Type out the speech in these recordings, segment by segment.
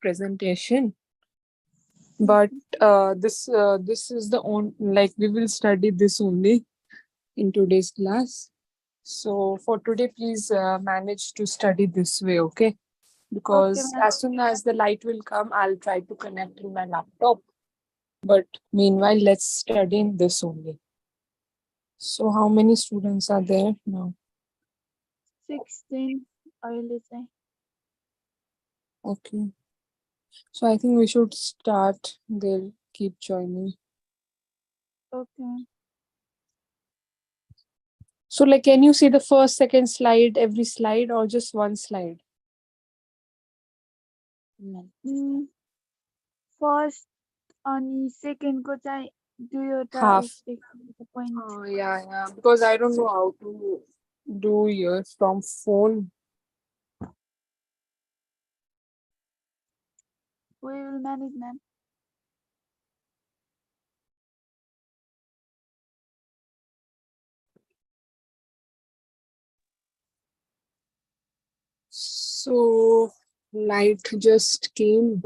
presentation. But this is the only, like, we will study this only in today's class. So for today, please manage to study this way, okay? Okay, Because ma'am. as soon as the light will come, I'll try to connect in my laptop. But meanwhile, let's study in this only. So how many students are there now? 16. I will say. Okay. So I think we should start. They'll keep joining. Okay. So, like, can you see the first, second slide, every slide, or just one slide? Mm, First अनि second को चाहिँ दुईवटा Half. point. Yeah. Because I don't know how to do here from phone. We will manage, ma'am. So, light just came.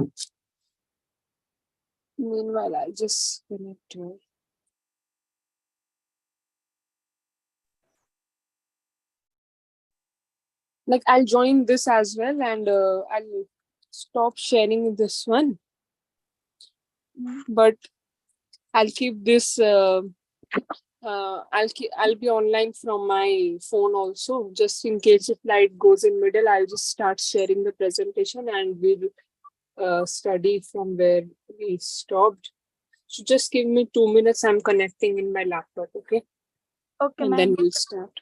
Meanwhile, I'll just connect to it. Like, I'll join this as well, and I'll stop sharing this one. But I'll keep this. I'll be online from my phone also, just in case if light goes in middle. I'll just start sharing the presentation, and we'll study from where we stopped. So just give me 2 minutes. I'm connecting in my laptop, okay? Okay, And then ma'am. we'll start.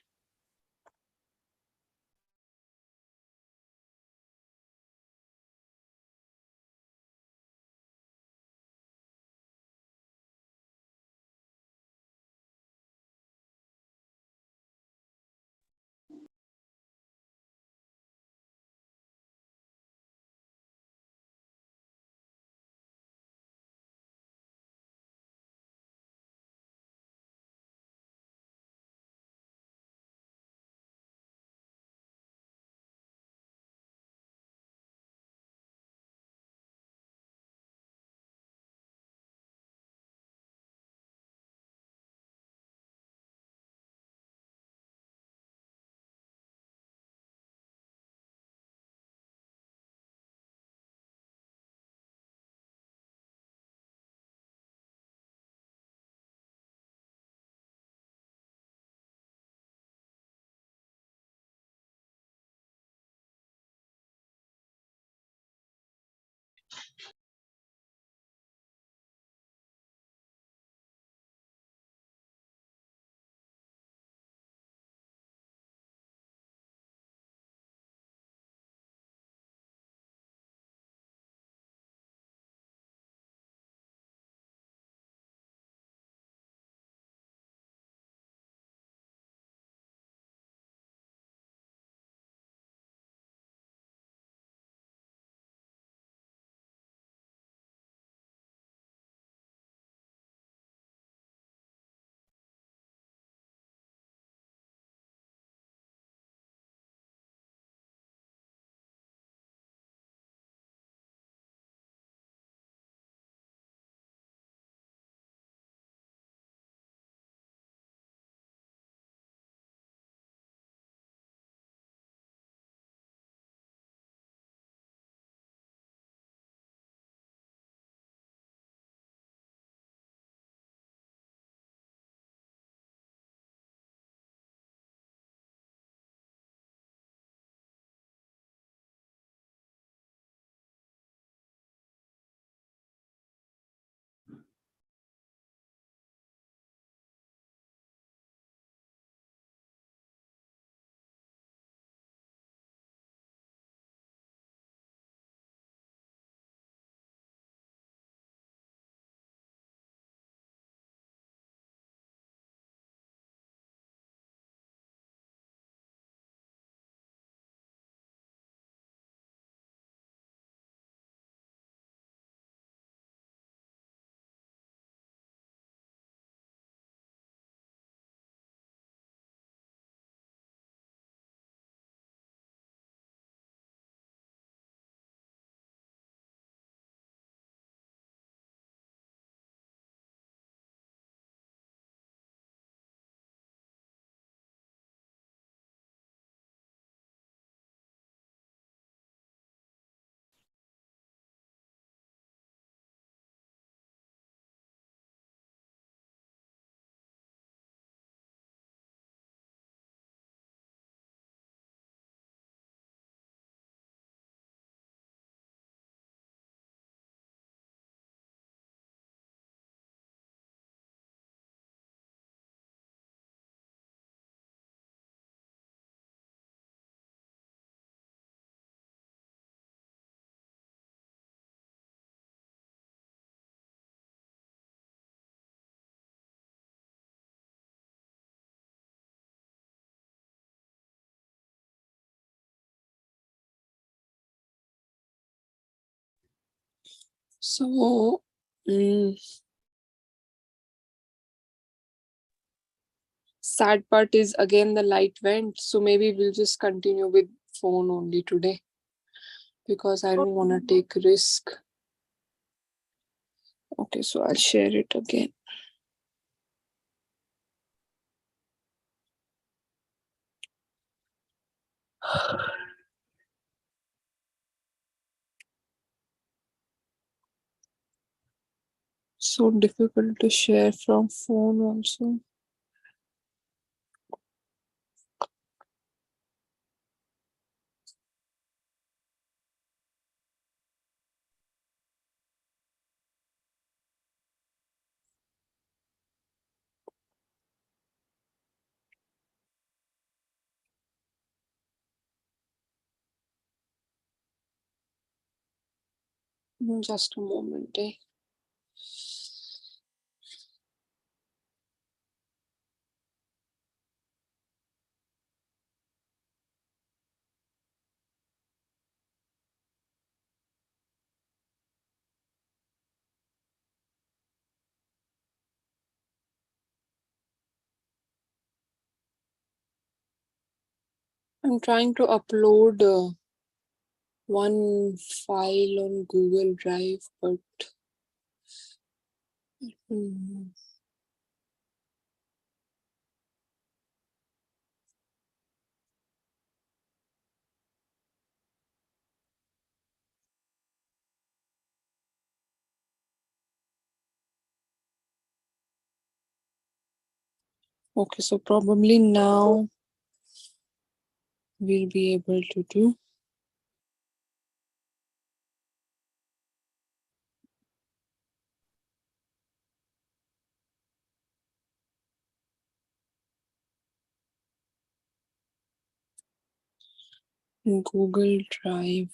So, sad part is again the light went. So maybe we'll just continue with phone only today because I don't want to take risk. Okay, so I'll share it again. So difficult to share from phone also. Just a moment, eh? I'm trying to upload one file on Google Drive, but mm, okay, so probably now we'll be able to do. Google Drive.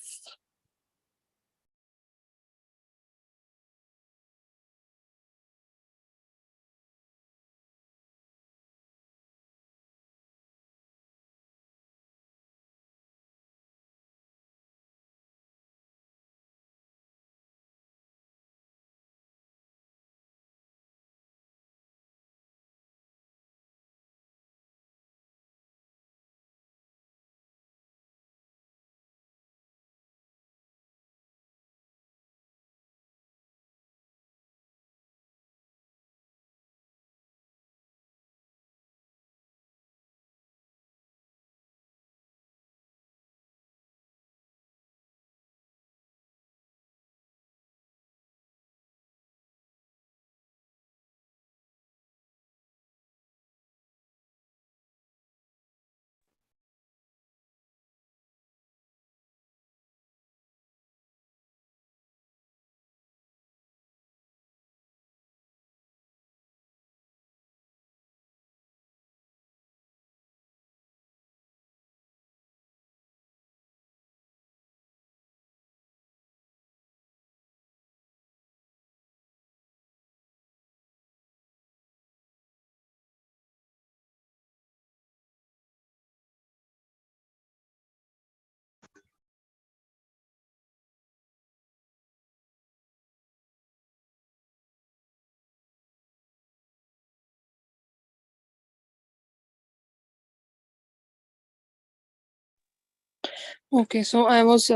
Okay, so I was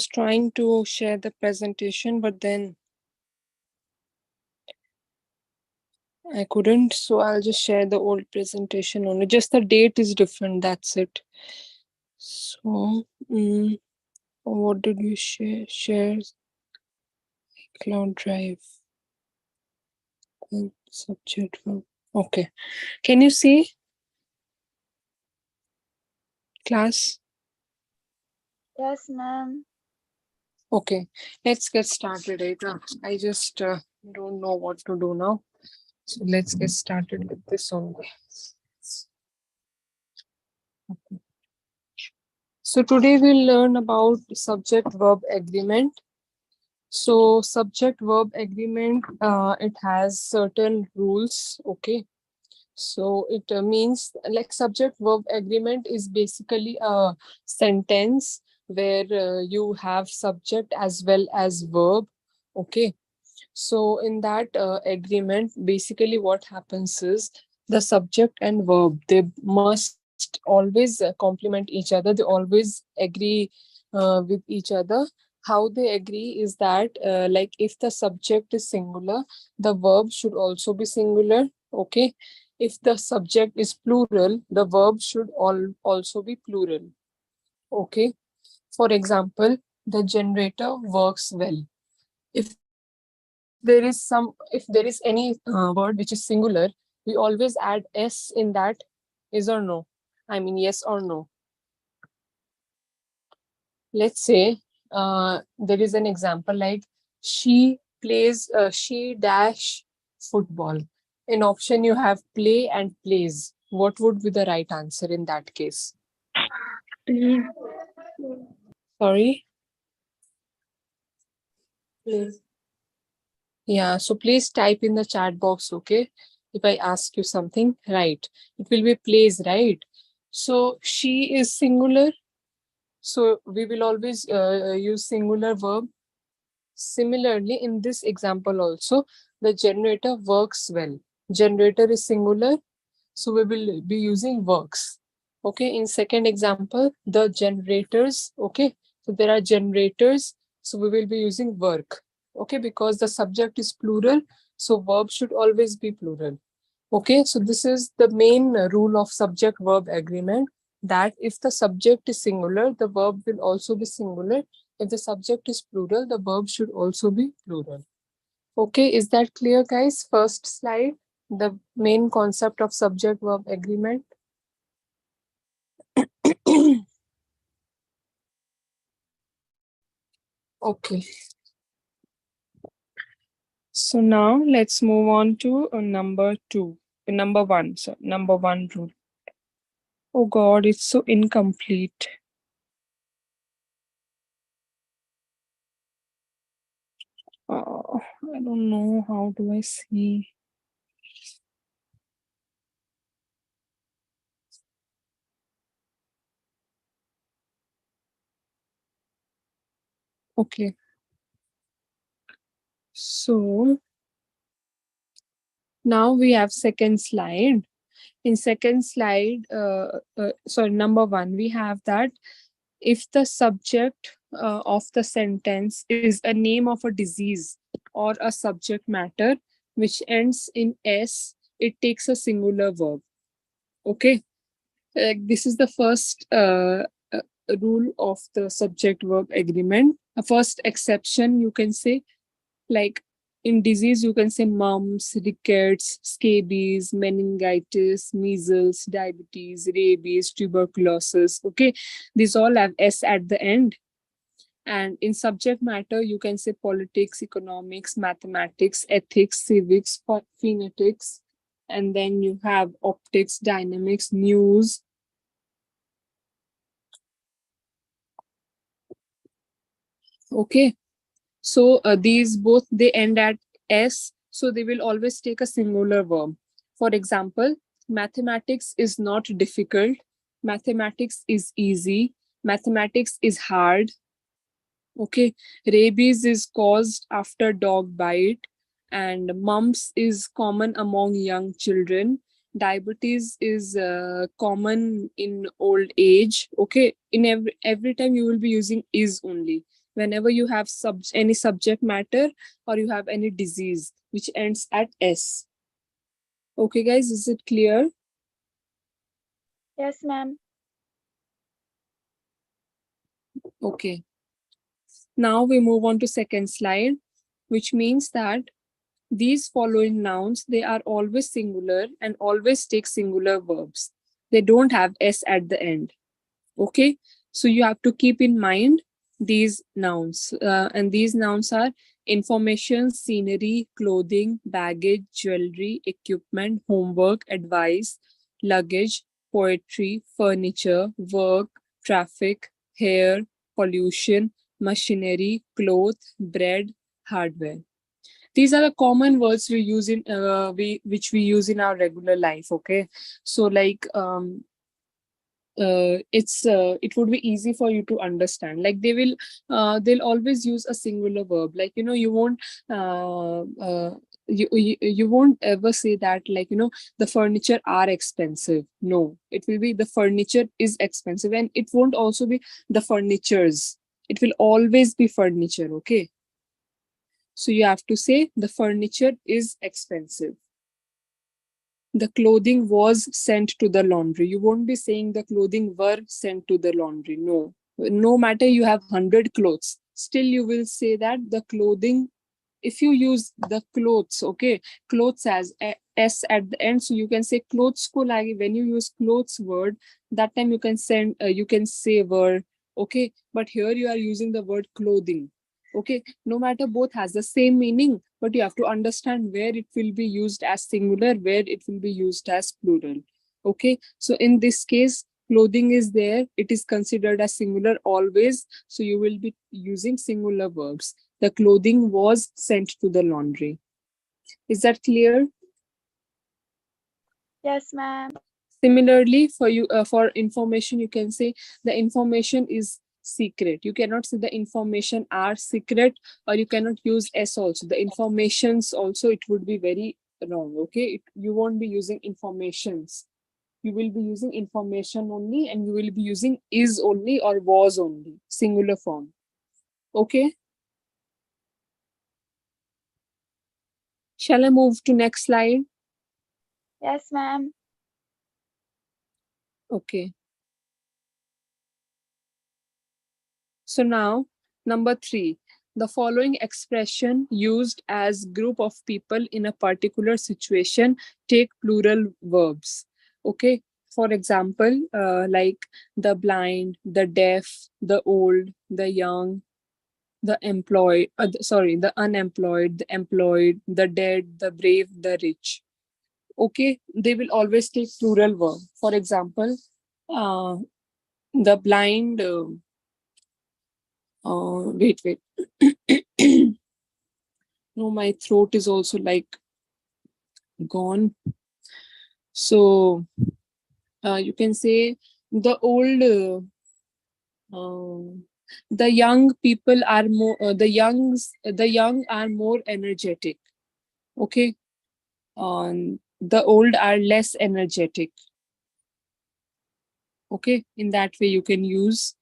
trying to share the presentation, but then I couldn't. So I'll just share the old presentation only. Just the date is different. That's it. So, what did you share? Share cloud drive and subject verb. Okay. Can you see class? Yes, ma'am. Okay. Let's get started. I just don't know what to do now. So let's get started with this only. So today we'll learn about subject verb agreement. So subject verb agreement, it has certain rules. Okay. So it means like subject verb agreement is basically a sentence where you have subject as well as verb. Okay, so in that agreement, basically what happens is the subject and verb, they must always complement each other. They always agree with each other. How they agree is that, like, if the subject is singular, the verb should also be singular. Okay. If the subject is plural, the verb should also be plural. Okay. For example, the generator works well. If there is any word which is singular, we always add s in that, is or no. I mean, yes or no. Let's say there is an example like she dash football. In option, you have play and plays. What would be the right answer in that case? Please. Sorry. Yeah, so please type in the chat box, okay? If I ask you something, right? It will be plays, right? So she is singular. So we will always use singular verb. Similarly, in this example also, the generator works well. Generator is singular, so we will be using works. Okay, in second example, the generators. Okay, so there are generators, so we will be using work. Okay, because the subject is plural, so verb should always be plural. Okay, so this is the main rule of subject verb agreement, that if the subject is singular, the verb will also be singular. If the subject is plural, the verb should also be plural. Okay, is that clear, guys? First slide, the main concept of subject verb agreement. Okay, so now let's move on to number two, number one. So, number one rule. Oh God, it's so incomplete. I don't know. How do I see? Okay, so now we have second slide. In second slide, sorry, number one, we have that if the subject of the sentence is a name of a disease or a subject matter which ends in s, it takes a singular verb. Okay, this is the first uh, rule of the subject verb agreement. A first exception, you can say, like in disease, you can say mumps, rickets, scabies, meningitis, measles, diabetes, rabies, tuberculosis. Okay, these all have s at the end. And in subject matter, you can say politics, economics, mathematics, ethics, civics, phonetics, and then you have optics, dynamics, news. Okay, so these both, they end at s, so they will always take a singular verb. For example, mathematics is not difficult, mathematics is easy, mathematics is hard. Okay, rabies is caused after dog bite, and mumps is common among young children. Diabetes is common in old age. Okay, in every time you will be using is only whenever you have any subject matter or you have any disease which ends at s. Okay, guys, is it clear? Yes, ma'am. Okay. Now we move on to second slide, which means that these following nouns, they are always singular and always take singular verbs. They don't have s at the end. Okay, so you have to keep in mind these nouns, and these nouns are information, scenery, clothing, baggage, jewelry, equipment, homework, advice, luggage, poetry, furniture, work, traffic, hair, pollution, machinery, cloth, bread, hardware. These are the common words we use in we which we use in our regular life. Okay, so like it would be easy for you to understand. Like they'll always use a singular verb. Like you won't you won't ever say that, like the furniture are expensive. No, it will be the furniture is expensive, and it won't also be the furnitures. It will always be furniture. Okay, so you have to say the furniture is expensive. The clothing was sent to the laundry. You won't be saying the clothing were sent to the laundry. No. No matter you have 100 clothes, still you will say that the clothing, if you use the clothes, okay, clothes as s at the end, so you can say clothes ko lagi. When you use clothes word, that time you can you can say were, okay, but here you are using the word clothing. Okay, no matter, both has the same meaning, but you have to understand where it will be used as singular, where it will be used as plural. Okay, so in this case, clothing is there, it is considered as singular always, so you will be using singular verbs. The clothing was sent to the laundry. Is that clear? Yes, ma'am. Similarly, for you, for information, you can say the information is secret. You cannot say the information are secret, or you cannot use s also. The informations also, it would be very wrong. Okay, you won't be using informations. You will be using information only, and you will be using is only or was only, singular form. Okay, shall I move to next slide? Yes, ma'am. Okay. So now, number 3, the following expression used as group of people in a particular situation take plural verbs. Okay. For example, like the blind, the deaf, the old, the young, the employed, the unemployed, the employed, the dead, the brave, the rich. Okay, they will always take plural verb. For example, uh, the blind. Wait. No, my throat is also like gone. So you can say the old, the young people are more, the young are more energetic. Okay, the old are less energetic. Okay, in that way you can use.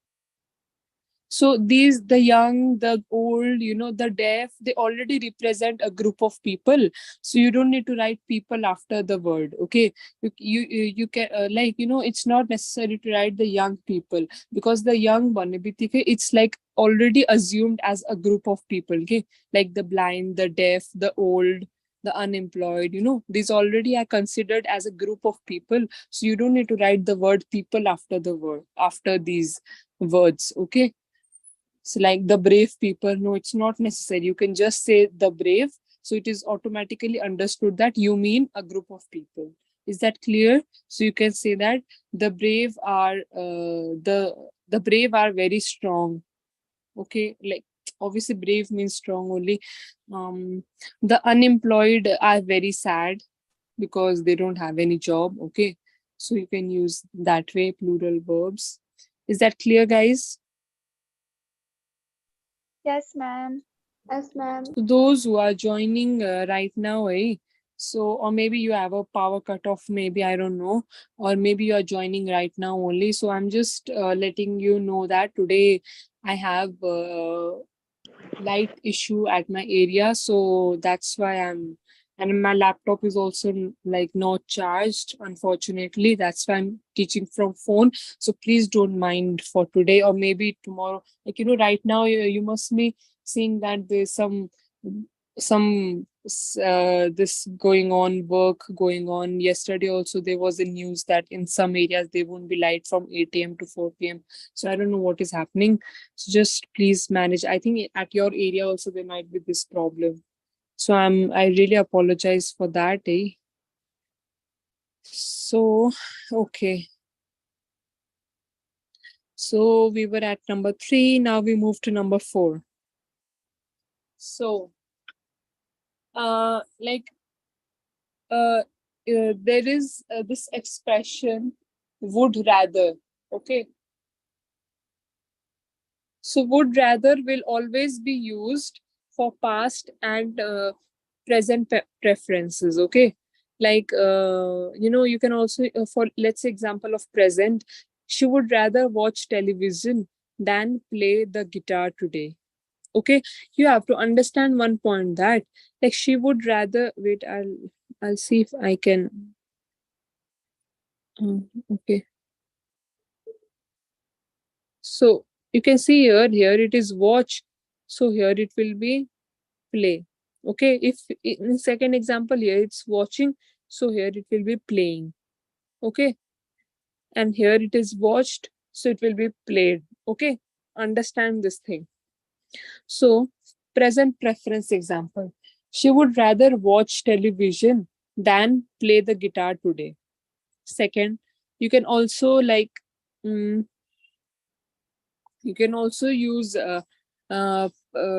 So these, the young, the old, the deaf, they already represent a group of people. So you don't need to write people after the word. Okay, you can it's not necessary to write the young people, because the young one, it's like already assumed as a group of people. Okay, like the blind, the deaf, the old, the unemployed. These already are considered as a group of people. So you don't need to write the word people after the word, after these words. Okay, so like the brave people, no, it's not necessary. You can just say the brave. So it is automatically understood that you mean a group of people. Is that clear? So you can say that the brave are the brave are very strong. Okay, like obviously brave means strong only. The unemployed are very sad because they don't have any job. Okay, so you can use that way plural verbs. Is that clear, guys? Yes, ma'am. Yes, ma'am. So those who are joining right now, so or maybe you have a power cut off, maybe I don't know, or maybe you are joining right now only. So I'm just letting you know that today I have light issue at my area, so that's why and my laptop is also like not charged, unfortunately. That's why I'm teaching from phone. So please don't mind for today, or maybe tomorrow. Like right now you must be seeing that there's some this going on, work going on. Yesterday also there was a news that in some areas they won't be light from 8 a.m. to 4 p.m. So I don't know what is happening. So just please manage. I think at your area also there might be this problem. So I really apologize for that, eh? So okay. So we were at number 3. Now we move to number 4. So like there is this expression would rather. Okay. So would rather will always be used for past and present preferences. Okay. Like, you can also, for let's say example of present, she would rather watch television than play the guitar today. Okay. You have to understand one point that, like, she would rather, wait, I'll see if I can. Okay. So you can see here it is watch. So here it will be play. Okay, if in second example here it's watching, so here it will be playing. Okay, and here it is watched, so it will be played. Okay, understand this thing. So present preference example, she would rather watch television than play the guitar today. Second, you can also like, mm, you can also use uh,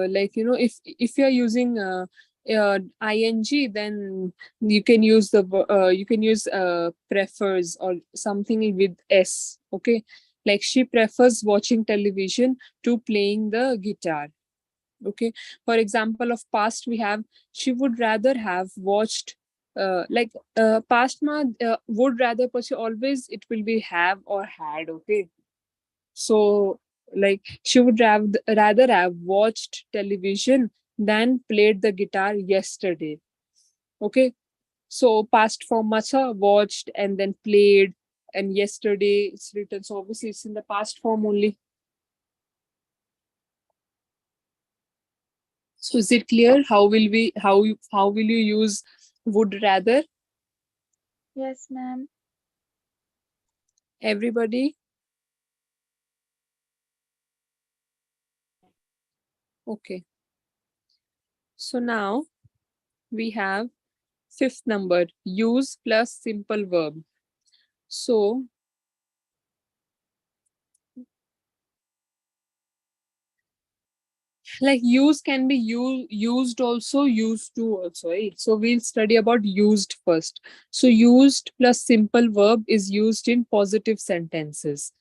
like, if you're using ing, then you can use prefers or something with s. Okay, like she prefers watching television to playing the guitar. Okay, for example of past we have, she would rather have watched past would rather, but always it will be have or had. Okay, so, like, she would rather have watched television than played the guitar yesterday. Okay. So, past form matcha, watched and then played, and yesterday it's written. So, obviously, it's in the past form only. So, is it clear? How will you use would rather? Yes, ma'am. Everybody? Okay. So, now we have fifth number, use plus simple verb. So, like use can be used also, used to also, right? So we'll study about used first. So used plus simple verb is used in positive sentences.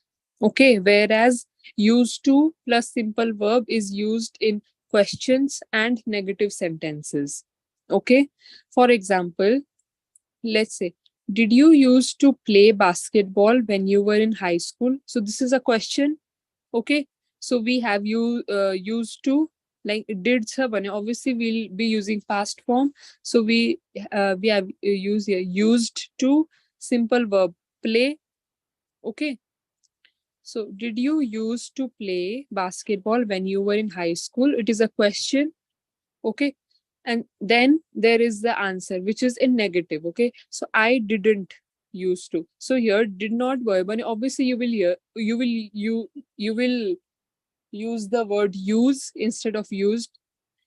Okay, whereas used to plus simple verb is used in questions and negative sentences. Okay, for example, let's say, did you used to play basketball when you were in high school? So this is a question. Okay, so we have you used to, like did sir bane, obviously we'll be using past form. So we have used here used to simple verb play. Okay, so did you used to play basketball when you were in high school? It is a question. Okay, and then there is the answer which is in negative. Okay, so I didn't used to. So here did not verb, and obviously you will use the word use instead of used.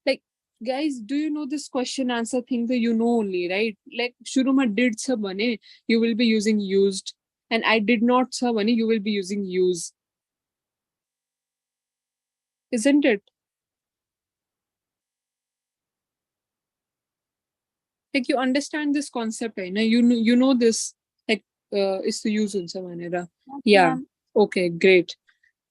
Like, guys, do you know this question answer thing that you know only, right? Like, Shuruma did sabane, you will be using used. And I did not sabane, you will be using use. Isn't it? Like, you understand this concept, right? Now, you know this. Like, is to use unsa manera. Yes, Yeah. ma'am. Okay, great.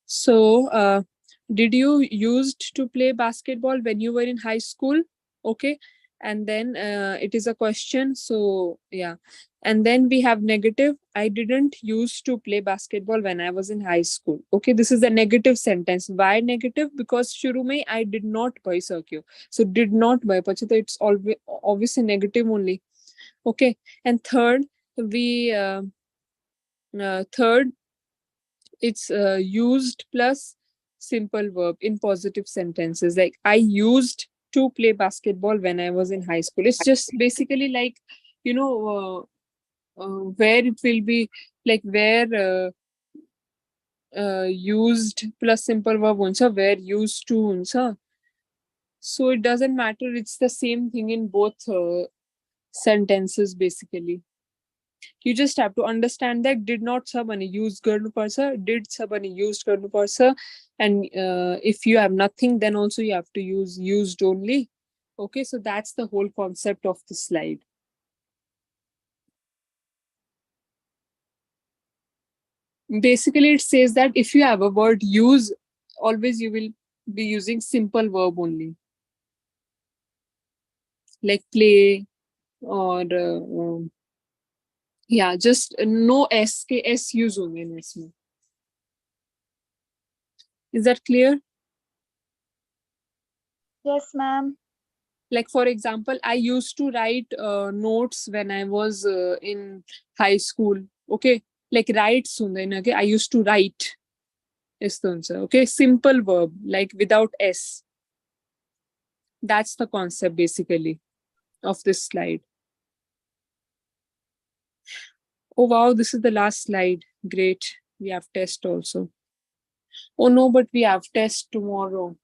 So, did you used to play basketball when you were in high school? Okay. And then it is a question. So, yeah. And then we have negative. I didn't used to play basketball when I was in high school. Okay. This is the negative sentence. Why negative? Because shuru mein I did not buy circuit. So, did not buy. Pachita, it's always obviously negative only. Okay. And third, we, third, it's used plus simple verb in positive sentences. Like, I used to play basketball when I was in high school. It's just basically like, you know, where it will be, like where used plus simple verb unsa, where used to unsa. So it doesn't matter. It's the same thing in both sentences basically. You just have to understand that did not sabani use garnu parsa, did sabani used garnu parsa, and if you have nothing, then also you have to use used only. Okay, so that's the whole concept of the slide. Basically, it says that if you have a word use, always you will be using simple verb only, like play or yeah, just no s के s use होंगे ना इसमें. Is that clear? Yes, ma'am. Like for example, I used to write notes when I was in high school. Okay, like write सुनते ना, okay, I used to write is the answer. Okay, simple verb like without s. That's the concept basically of this slide. Oh wow, this is the last slide. Great. We have test also. Oh no, but we have test tomorrow.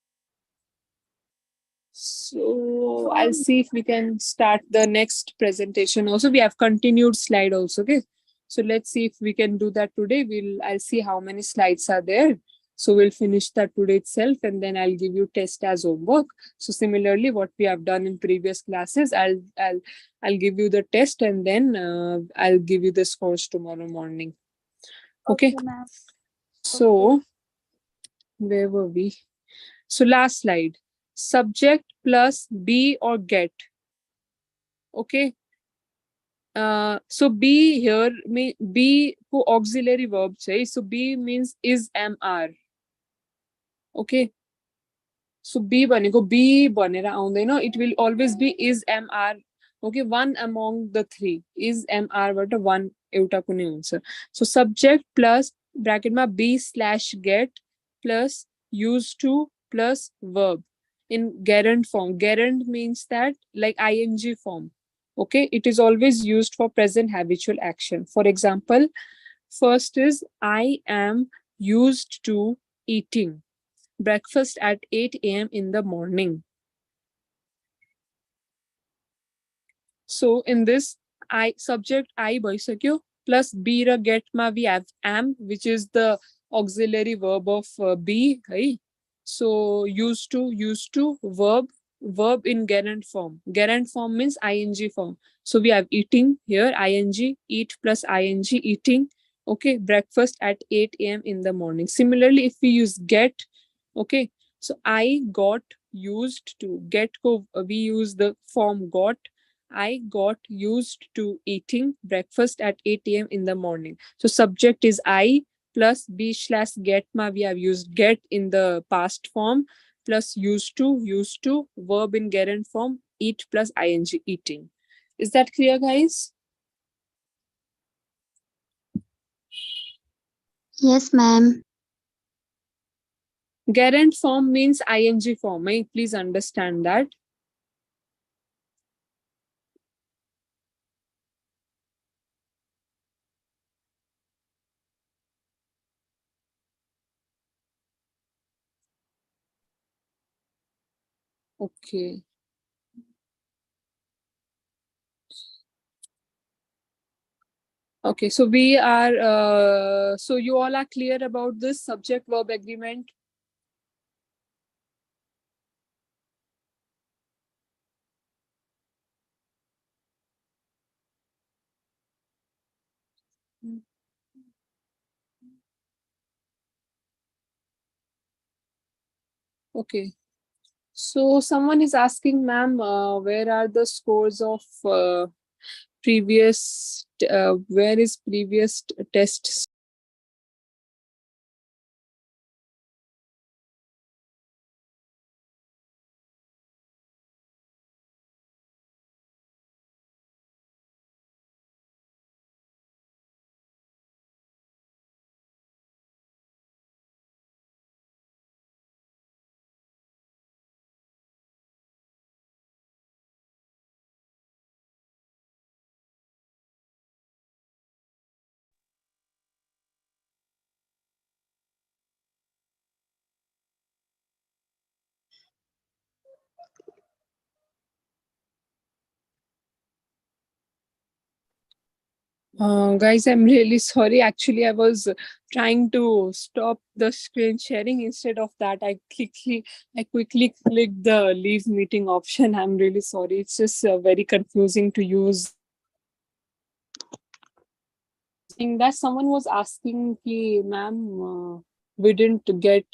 So I'll Oh, see if we can start the next presentation. Also, we have continued slide also. Okay. So let's see if we can do that today. I'll see how many slides are there. So we'll finish that today itself, and then I'll give you test as homework. So similarly, what we have done in previous classes, I'll give you the test, and then I'll give you the scores tomorrow morning. Okay. okay, ma'am. Okay. So where were we? So last slide. Subject plus be or get. Okay. So be here may be को auxiliary verb चाहिए. So be means is mr. Okay. So be बनेको be बनेर आउँदैन. It will always be is mr. Okay, one among the three is mr but one एउटा कुनै हुन्छ. So subject plus bracket मा be slash get plus used to plus verb in gerund form. Gerund means that like ing form. Okay, it is always used for present habitual action. For example, first is I am used to eating breakfast at 8 a.m. in the morning. So in this, I subject I भइसक्यो plus be raw get मा we have am, which is the auxiliary verb of be, है. So used to verb in gerund form. Gerund form means ing form. So we have eating here, ing, eat plus ing, eating. Okay, breakfast at 8 a.m. in the morning. Similarly, if we use get, okay, so I got used to get ko we use the form got. I got used to eating breakfast at 8 a.m. in the morning. So subject is I plus be slash get ma we have used get in the past form plus used to verb in gerund form eat plus ing eating. Is that clear, guys? Yes, ma'am. Gerund form means ing form. Please understand that. Okay. Okay, so we are, so you all are clear about this subject verb agreement? Okay. So someone is asking, ma'am, where are the scores of previous, where is previous tests? Guys, I'm really sorry. Actually, I was trying to stop the screen sharing. Instead of that, I quickly clicked the leave meeting option. I'm really sorry. It's just very confusing to use saying that someone was asking ki, ma'am, we didn't get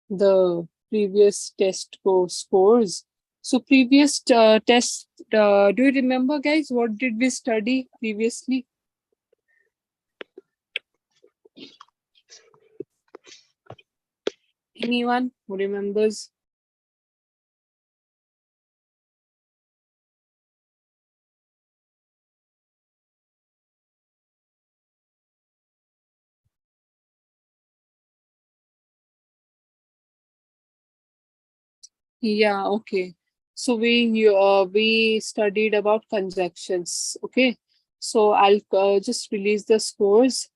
the previous test scores. So previous test, do you remember, guys? What did we study previously? Anyone who remembers? Yeah, okay. So we studied about conjunctions. Okay. So I'll just release the scores.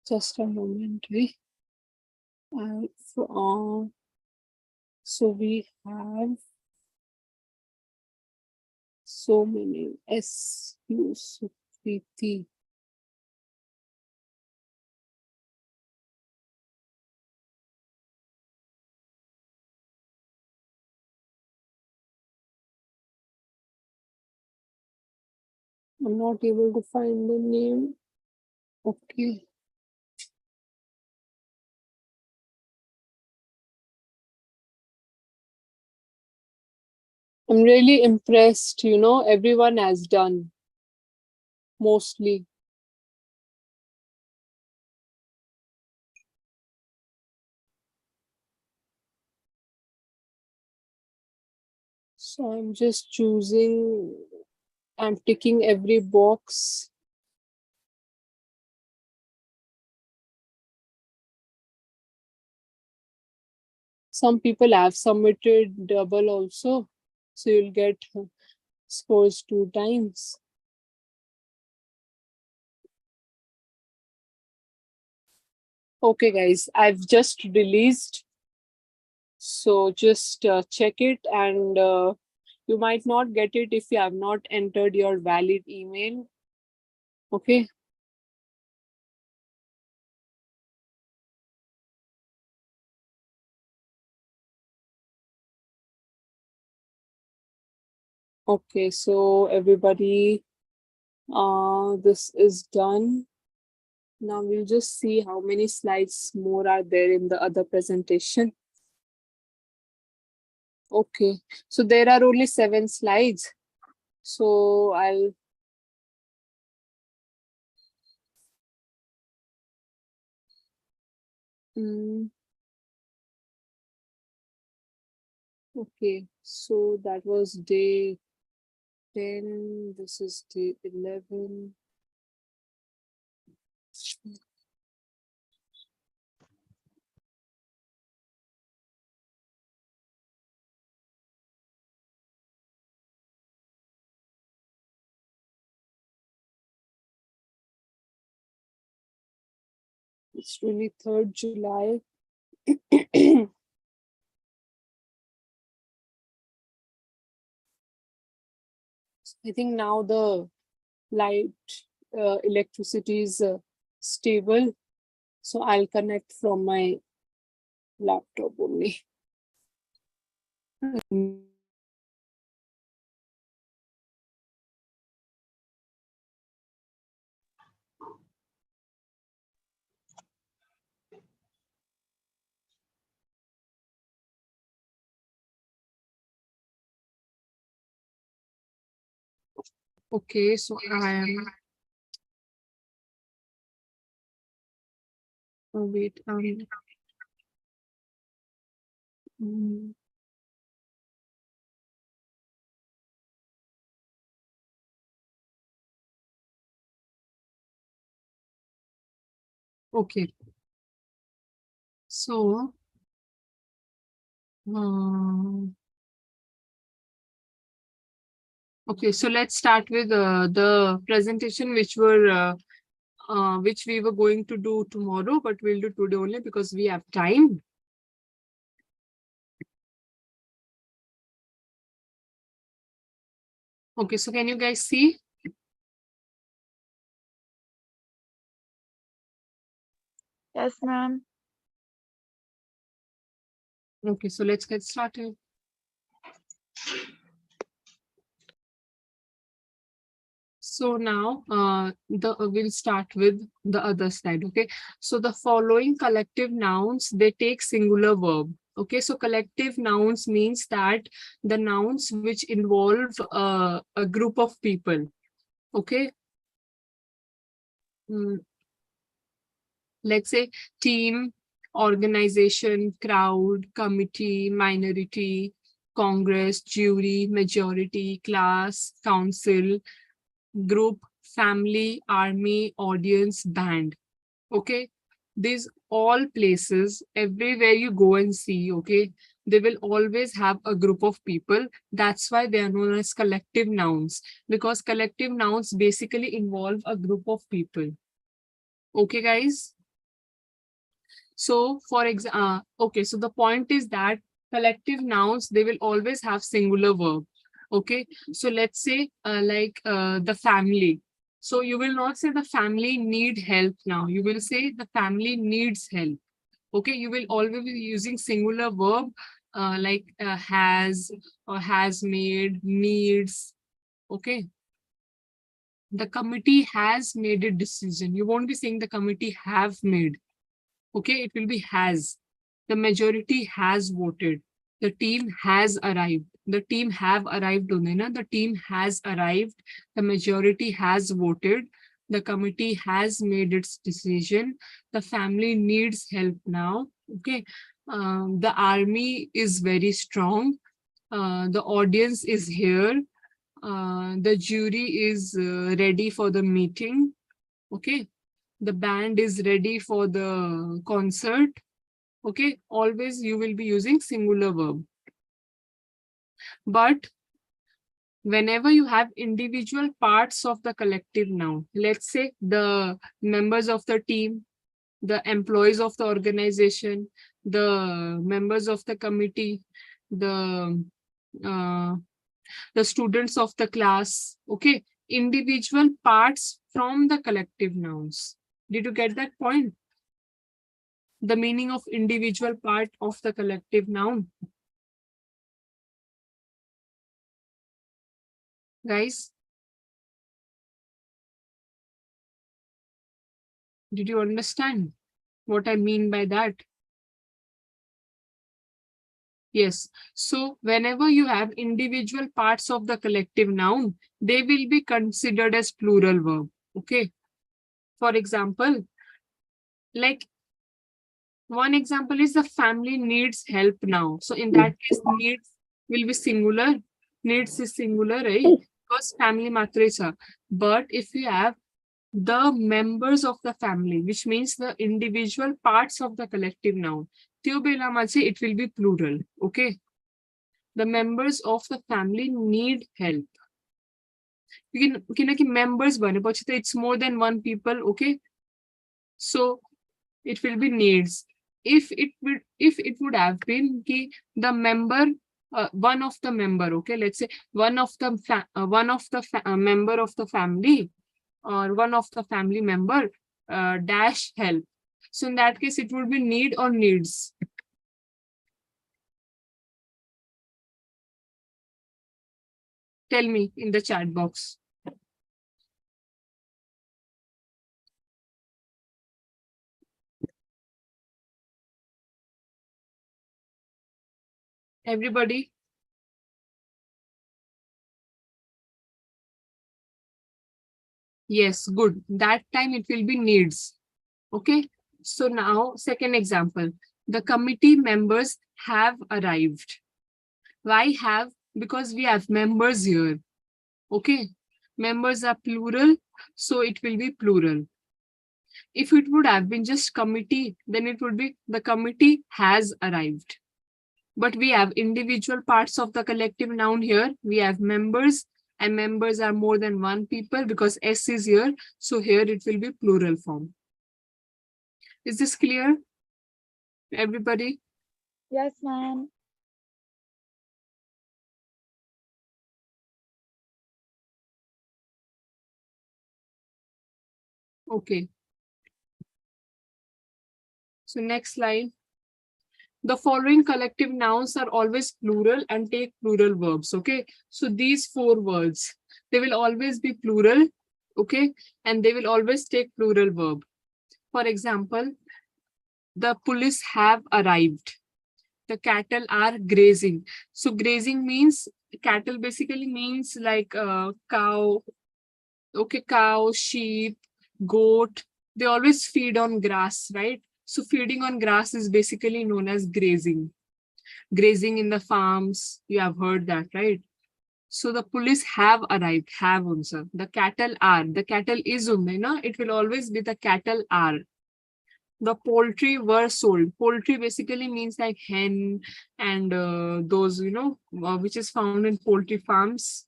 Just a moment. Uh, so we have so many S, U, Sukriti. I'm not able to find the name. Okay. I'm really impressed, everyone has done mostly. So I'm just choosing, I'm ticking every box. Some people have submitted double also, so you'll get scores 2 times. Okay, guys, I've just released, so just check it, and you might not get it if you have not entered your valid email. Okay. Okay, so everybody, this is done. Now we'll just see how many slides more are there in the other presentation. Okay, so there are only 7 slides. So I'll okay, so that was day 10. This is day 11. It's really 3rd July. I think now the light electricity is stable. So I'll connect from my laptop only. Okay, so I am. Oh, wait. Mm, okay. So, okay. So let's start with the presentation which we were going to do tomorrow, but we'll do today only because we have time. Okay. So can you guys see? Yes, ma'am. Okay. So let's get started. So now we'll start with the other slide. Okay. So the following collective nouns, they take singular verb. Okay. So collective nouns means that the nouns which involve a group of people. Okay. Mm, let's say team, organization, crowd, committee, minority, congress, jury, majority, class, council, group, family, army, audience, band. Okay, these all places, everywhere you go and see, okay, they will always have a group of people. That's why they are known as collective nouns, because collective nouns basically involve a group of people. Okay, guys. So for example, okay, so the point is that collective nouns, they will always have singular verb. Okay, so let's say the family. So you will not say the family need help now. You will say the family needs help. Okay, you will always be using singular verb has or has made, needs. Okay, the committee has made a decision. You won't be saying the committee have made. Okay, it will be has. The majority has voted. The team has arrived. The team have arrived only, na? The team has arrived. The majority has voted. The committee has made its decision. The family needs help now. Okay. The army is very strong. The audience is here. The jury is ready for the meeting. Okay. The band is ready for the concert. Okay, always you will be using singular verb. But whenever you have individual parts of the collective noun, let's say the members of the team, the employees of the organization, the members of the committee, the uh, the students of the class. Okay, individual parts from the collective nouns. Did you get that point? The meaning of individual part of the collective noun. Guys, did you understand what I mean by that? Yes. So whenever you have individual parts of the collective noun, they will be considered as plural verb. Okay. For example, like one example is the family needs help now. So in that case, needs will be singular. Needs is singular, right? Because family matra is a. But if you have the members of the family, which means the individual parts of the collective noun, it will be plural. Okay. The members of the family need help. किनकि members भनेपछि त it's more than one people. Okay, so it will be needs. If it would have been the member, one of the member, okay, let's say one of the member of the family, or one of the family member dash help. So in that case, it would be need or needs. Tell me in the chat box. Everybody. Yes, good. That time it will be needs. Okay. So now, second example, the committee members have arrived. Why have? Because we have members here. Okay. Members are plural, so it will be plural. If it would have been just committee, then it would be the committee has arrived. But we have individual parts of the collective noun here. We have members, and members are more than one people because S is here. So here it will be plural form. Is this clear? Everybody? Yes, ma'am. Okay. So next slide. The following collective nouns are always plural and take plural verbs. Okay. So these four words, they will always be plural. Okay, and they will always take plural verb. For example, the police have arrived. The cattle are grazing. So grazing means, cattle basically means like cow. Okay, cow, sheep, goat. They always feed on grass, right? So feeding on grass is basically known as grazing. Grazing in the farms, you have heard that, right? So the police have arrived, have also. The cattle are. The cattle is unde, na? It will always be the cattle are. The poultry were sold. Poultry basically means like hen and those, which is found in poultry farms.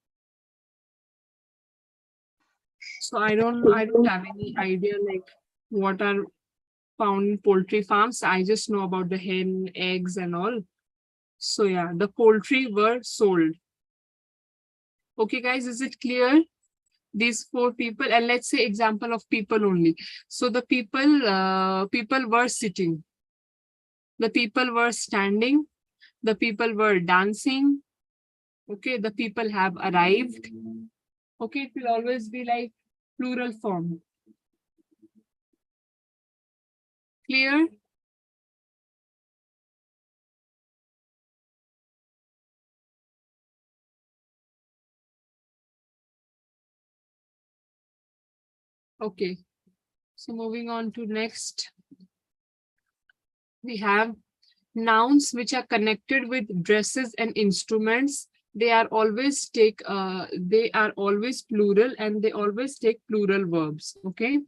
So I don't have any idea like what are found in poultry farms. I just know about the hen, eggs, and all. So yeah, the poultry were sold. Okay, guys, is it clear? These four people, and let's say example of people only. So the people were sitting, the people were standing, the people were dancing. Okay, the people have arrived. Okay, it will always be like plural form. Clear? Okay, so moving on to next, we have nouns which are connected with dresses and instruments. They are always plural, and they always take plural verbs. Okay,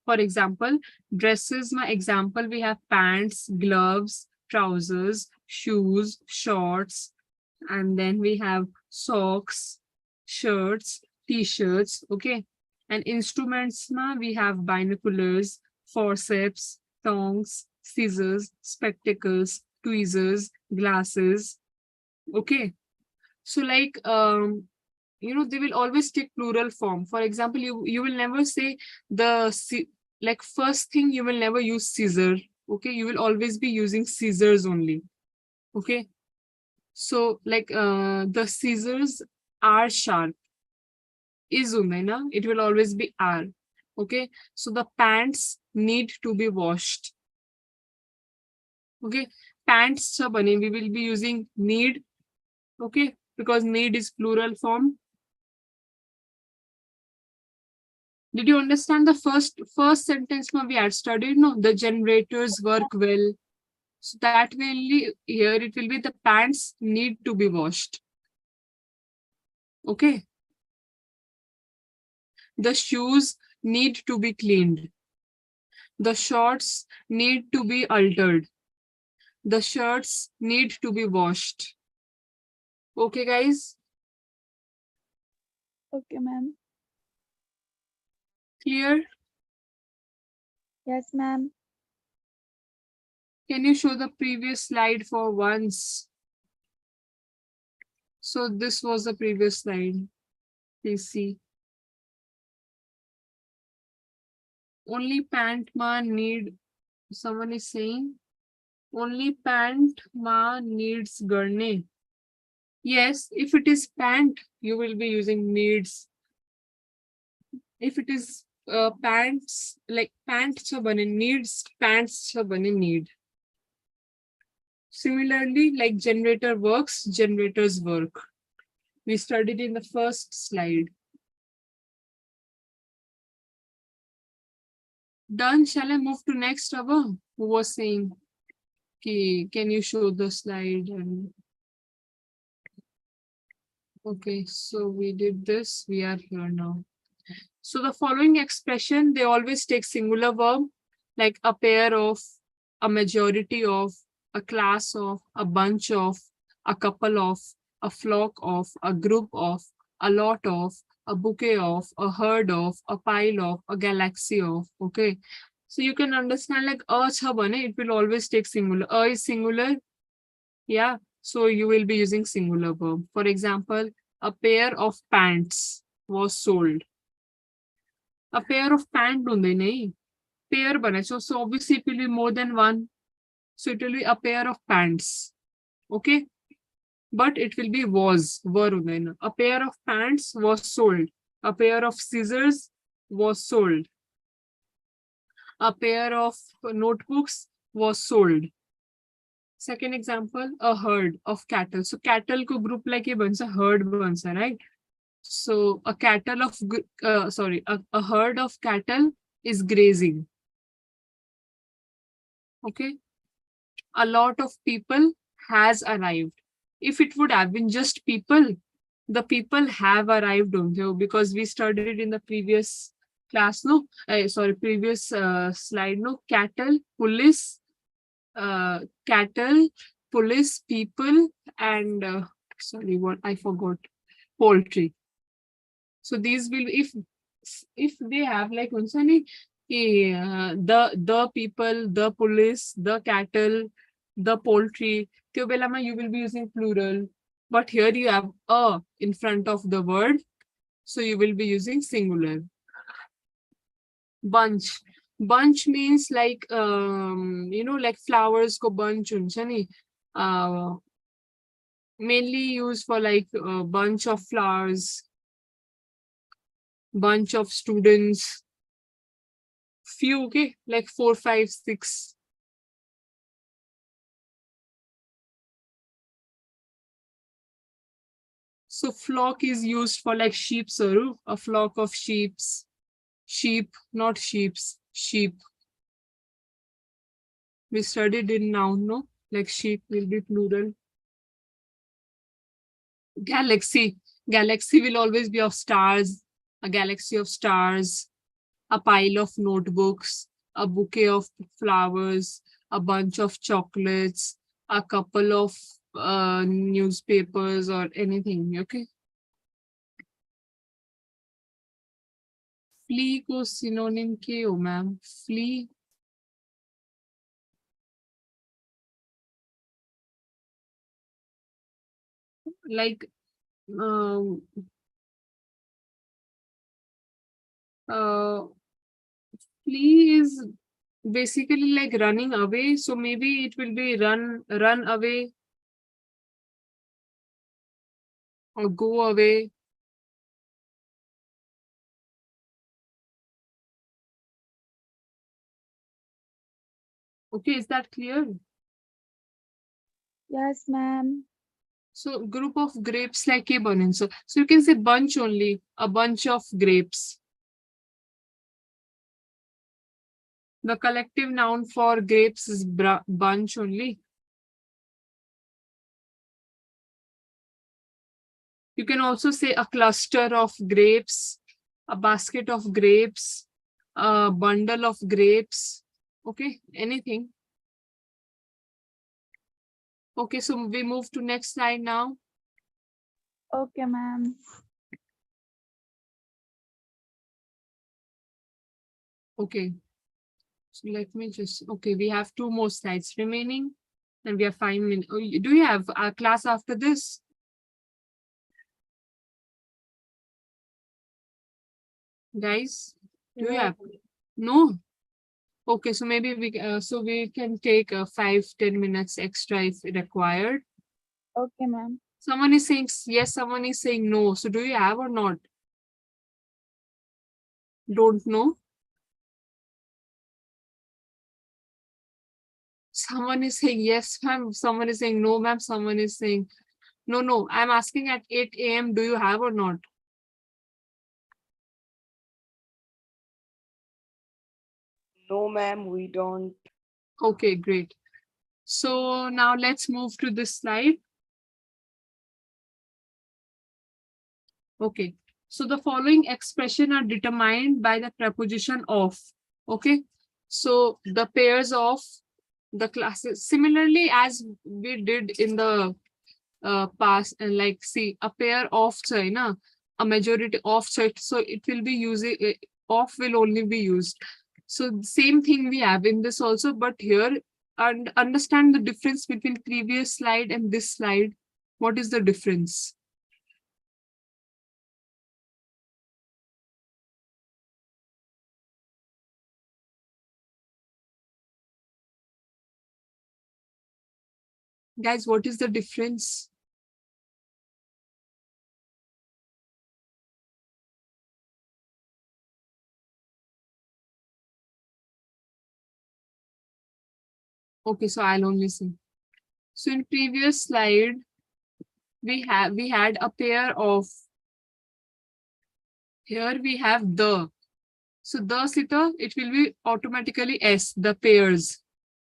for example, dresses, my example, we have pants, gloves, trousers, shoes, shorts, and then we have socks, shirts, t-shirts. Okay, and instruments, we have binoculars, forceps, tongs, scissors, spectacles, tweezers, glasses. Okay, so like they will always take plural form. For example, you will never say like first thing, you will never use scissor. Okay, you will always be using scissors only. Okay, so like the scissors are sharp. Is na, it will always be are. Okay, so the pants need to be washed. Okay, pants cha bane, we will be using need. Okay, because need is plural form. Did you understand the first sentence we had studied? No, the generators work well. So that will here it will be the pants need to be washed. Okay, the shoes need to be cleaned. The shorts need to be altered. The shirts need to be washed. Okay, guys, Okay, ma'am. clear? Yes, ma'am. Can you show the previous slide for once? So this was the previous slide. Please see. Only pant ma need, someone is saying, only pant ma needs garne. Yes, if it is pant, you will be using needs. If it is pants, like pant cha bane needs, pants cha bane need. Similarly, like generator works, generators work. We studied in the first slide. Done. Shall I move to next, Ava? Who was saying, okay, can you show the slide? And okay, so we did this. We are here now. So the following expression, they always take singular verb, like a pair of, a majority of, a class of, a bunch of, a couple of, a flock of, a group of, a lot of, a bouquet of, a herd of, a pile of, a galaxy of. Okay. So you can understand like a cha bane, it will always take singular. A is singular. Yeah. So you will be using singular verb. For example, a pair of pants was sold. A pair of pants don't they? Pair bane. So obviously it will be more than one. So it will be a pair of pants. Okay. But it will be was. Were. A pair of pants was sold. A pair of scissors was sold. A pair of notebooks was sold. Second example, a herd of cattle. So cattle ko group like a herd bansa, right? So a cattle of a herd of cattle is grazing. Okay. A lot of people has arrived. If it would have been just people, the people have arrived, don't you? Because we studied in the previous class, no? Previous slide, no? Cattle, police, people, and what I forgot, poultry. So these will, if they have like the people, the police, the cattle, the poultry, you will be using plural. But here you have a in front of the word, so you will be using singular. Bunch. Bunch means like like flowers ko bunch uncha nahi. Mainly used for like a bunch of flowers, bunch of students, few, okay, like 4, 5, 6. So flock is used for like sheep, Saru, a flock of sheeps. Sheep, not sheeps, sheep. We studied in noun, no? Like sheep will be plural. Galaxy. Galaxy will always be of stars. A galaxy of stars. A pile of notebooks. A bouquet of flowers. A bunch of chocolates. A couple of newspapers or anything. Okay. Flea को synonym के हो ma'am? Flea like um, uh, flee is basically like running away, so maybe it will be run away or go away. Okay, is that clear? Yes, ma'am. So group of grapes like a bunch. So you can say bunch only, a bunch of grapes. The collective noun for grapes is bunch only. You can also say a cluster of grapes, a basket of grapes, a bundle of grapes. Okay, anything. Okay, so we move to next slide now. Okay, ma'am. Okay, so let me just, okay, we have 2 more slides remaining and we have 5 minutes. Oh, do you have a class after this? Guys, do you have? No? Okay, so maybe we can take 5-10 minutes extra if required. Okay, ma'am. Someone is saying yes, someone is saying no. So do you have or not? Don't know. Someone is saying yes, ma'am. Someone is saying no, ma'am. Someone is saying no, no. I'm asking at 8 a.m. Do you have or not? No, ma'am, we don't. Okay, great. So now let's move to this slide. Okay. So the following expression are determined by the preposition of. Okay. So the pairs of the classes, similarly as we did in the past, and like see a pair of China, a majority of set, so it will be using of will only be used. So same thing we have in this also, but here and understand the difference between previous slide and this slide. What is the difference? Guys, what is the difference? Okay, so I'll only see. So in previous slide, we had a pair of, here we have the. So the sita, it will be automatically S, the pairs,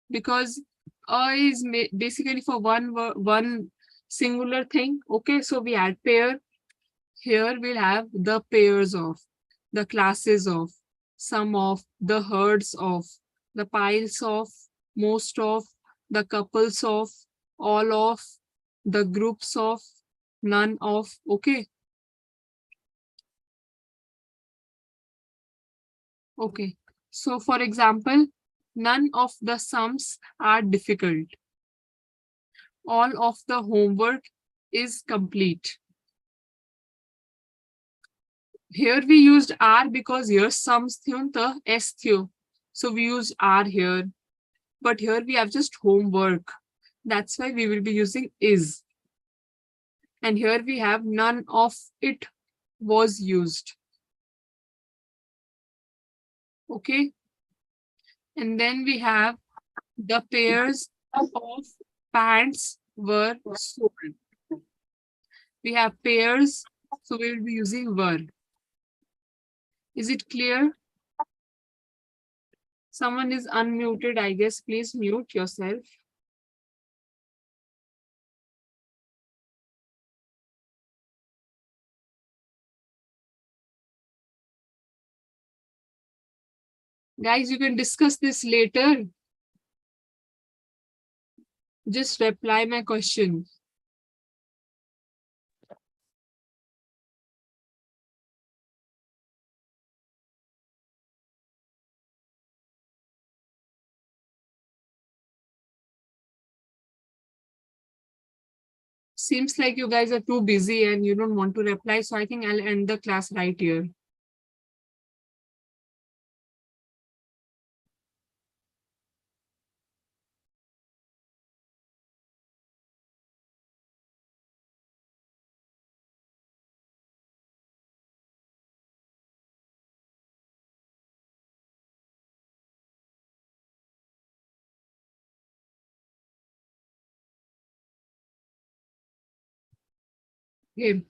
because A is basically for one singular thing. Okay, so we add pair. Here we'll have the pairs of, the classes of, some of, the herds of, the piles of, most of, the couples of, all of, the groups of, none of. Okay. Okay. So for example, none of the sums are difficult. All of the homework is complete. Here we used R because here sums thun the S theo. So we use R here. But here we have just homework. That's why we will be using is. And here we have none of it was used. Okay. And then we have the pairs of pants were sold. We have pairs, so we will be using were. Is it clear? Someone is unmuted, I guess. Please mute yourself. Guys, you can discuss this later. Just reply my question. Seems like you guys are too busy and you don't want to reply, so I think I'll end the class right here. Okay.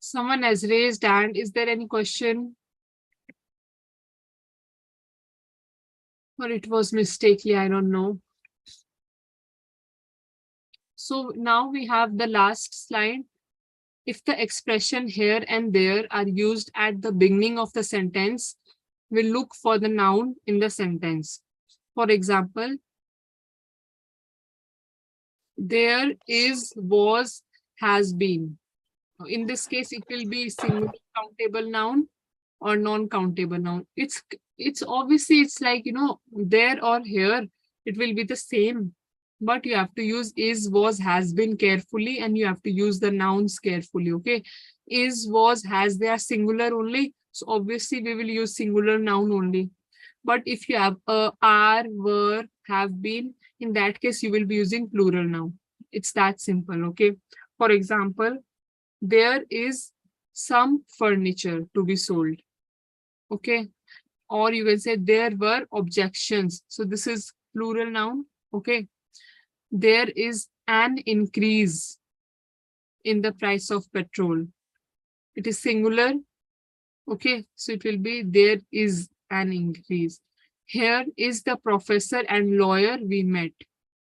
Someone has raised hand. Is there any question? Or it was mistakenly, I don't know. So now we have the last slide. If the expression here and there are used at the beginning of the sentence, we'll look for the noun in the sentence. For example, there is, was, has been. In this case, it will be singular countable noun or non-countable noun. It's obviously, it's like, you know, there or here, it will be the same, but you have to use is, was, has been carefully, and you have to use the nouns carefully. Okay, is, was, has, they are singular only, so obviously we will use singular noun only. But if you have are, were, have been, in that case you will be using plural noun. It's that simple. Okay, for example, there is some furniture to be sold. Okay, or you can say there were objections, so this is plural noun. Okay, there is an increase in the price of petrol, it is singular. Okay, so it will be there is an increase. Here is the professor and lawyer we met,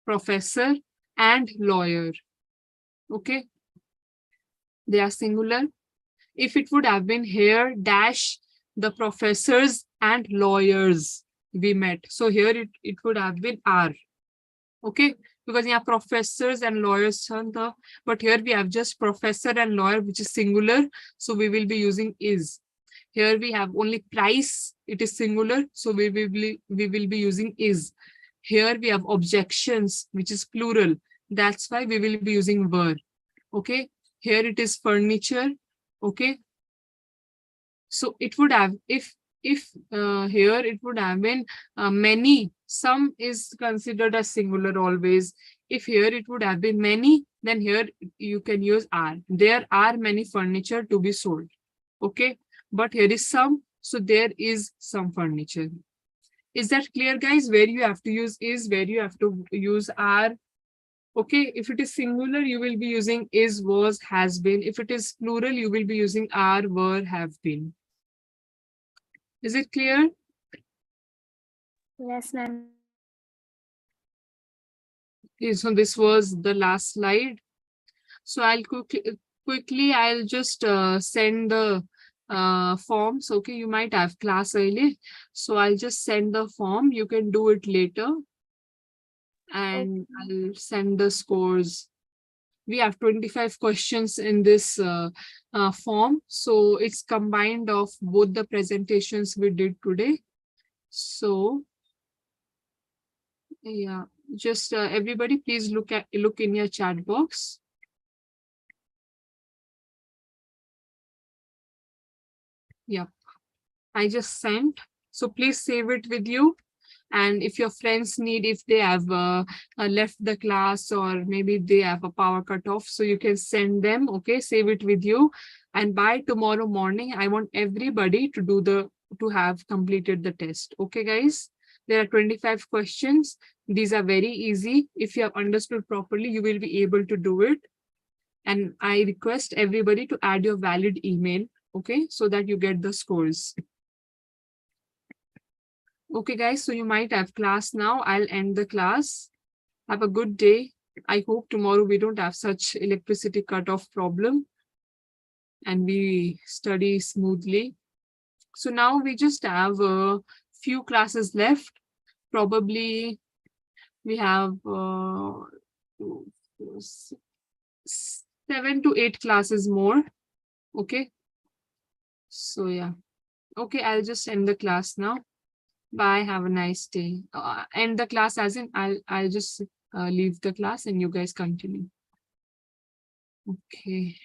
professor and lawyer. Okay, they are singular. If it would have been here dash the professors and lawyers we met, so here it would have been are. Okay, because here professors and lawyers, but here we have just professor and lawyer, which is singular, so we will be using is. Here we have only price, it is singular, so we will be using is. Here we have objections, which is plural, that's why we will be using were. Okay, here it is furniture. Okay, so it would have, if here it would have been many, some is considered as singular always. If here it would have been many, then here you can use are. There are many furniture to be sold. Okay, but here is some, so there is some furniture. Is that clear, guys? Where you have to use is, where you have to use are. Okay, if it is singular, you will be using is, was, has been. If it is plural, you will be using are, were, have been. Is it clear? Yes, ma'am. Okay, so this was the last slide. So I'll quickly I'll just send the forms. Okay, you might have class early, so I'll just send the form. You can do it later, and I'll send the scores. We have 25 questions in this form, so it's combined of both the presentations we did today. So yeah, just everybody, please look in your chat box. Yeah, I just sent. So please save it with you. And if your friends need, if they have left the class or maybe they have a power cut off, so you can send them. Okay, save it with you. And by tomorrow morning, I want everybody to to have completed the test. Okay, guys. There are 25 questions. These are very easy. If you have understood properly, you will be able to do it. And I request everybody to add your valid email, okay, so that you get the scores. Okay, guys, so you might have class now. I'll end the class. Have a good day. I hope tomorrow we don't have such electricity cutoff problem and we study smoothly. So now we just have a few classes left. Probably we have 7 to 8 classes more. Okay. So yeah. Okay, I'll just end the class now. Bye. Have a nice day. End the class as in I'll just leave the class and you guys continue. Okay.